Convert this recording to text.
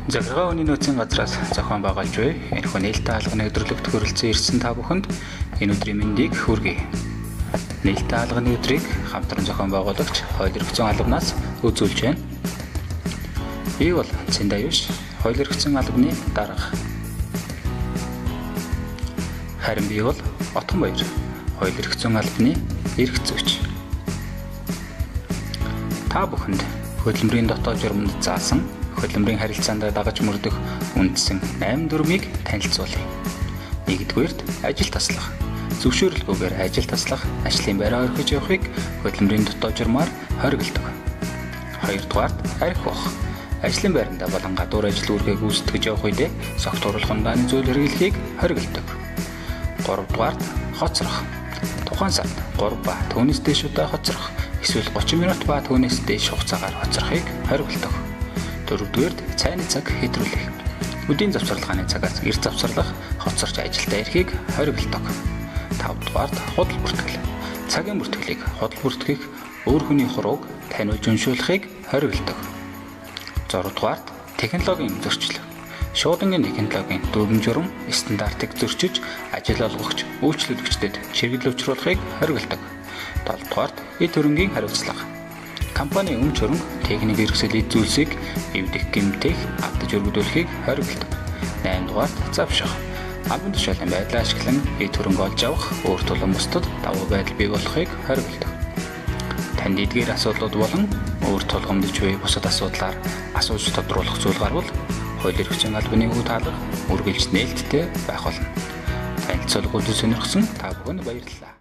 Захиргаа хүний нөөцийн газраас зохион байгуулж буй энэхүү нээлттэй хаалганы өдрөлгөд хүрэлцэн ирсэн та бүхэнд энэ өдрийн мэндийг хүргэе. Нээлттэй хаалганы өдрийг хамтран зохион байгуулагч Хоёул эрхцэн албанаас үзүүлж байна. Би бол Цэндаюш Хоёул эрхцэн албаны дарга. Харин би бол Отгонбаяр Хоёул эрхцэн албаны эрх зүйч. Та бүхэнд хөдөлмөрийн дотоод журманд заасан хөдөлмөрийн харилцаанд дагаж мөрдөх үндсэн 8 дүрмийг танилцуулъя. 1-р ажил таслах. Зөвшөөрлгүйгээр ажил таслах, ажлын байраа орхиж явахыг хөдөлмөрийн дотоод журмаар хориглодог. 2-р архи ухах. Ажлын байранда болон гадуур ажил үүргээ гүйцэтгэж явах үедээ согтууруулах ундааны зүйл хэрэглэхийг хориглодог. 3-р хоцрох. Тухайн сард 3 ба түүнээс дээш удаа хоцрох, эсвэл 30 минут ба түүнээс дээш хугацаагаар хоцрохыг хориглодог. 4-р цайны цаг хэтрүүлэх. Өдийн завсарлагын цагаас эрт завсарлах, хоцорч ажилдаа ирэхийг хориглодог. 5-р худал бүртгэл. Цагийн бүртгэлийг худал бүртгэх, өөр хүний хурууг таниулж уншуулахыг хориглодог. 6-р технологийн зөрчил. Шуудангийн технологийн дүрм журам стандартыг зөрчиж, ажил олгогч, үйлчлүүлэгчдэд чиглэл учруулахыг хориглодог. 7-р эд хөрөнгийн хариуцлага. Компани өмч хөрөнгө техник хэрэгсэл эзүүлсийг эвдэх гэмтэх автаж өргөдүүлэхийг хориглодог. 8-р завших. Албан тушаалын байдлаа ашиглан эд хөрөнгө олж авах, өөр тулан бусдад давуу байдал бий болохыг хориглодог. Танд эдгээр асуудлууд болон өөр тулгамдж буй бусад асуудлаар асууж тодруулах зүйл гарвал Хоёул эрхцэн албаны үе таалга үргэлж нээлттэй байх болно. Танилцуулгуудад сонирхсон та бүхэнд баярлалаа.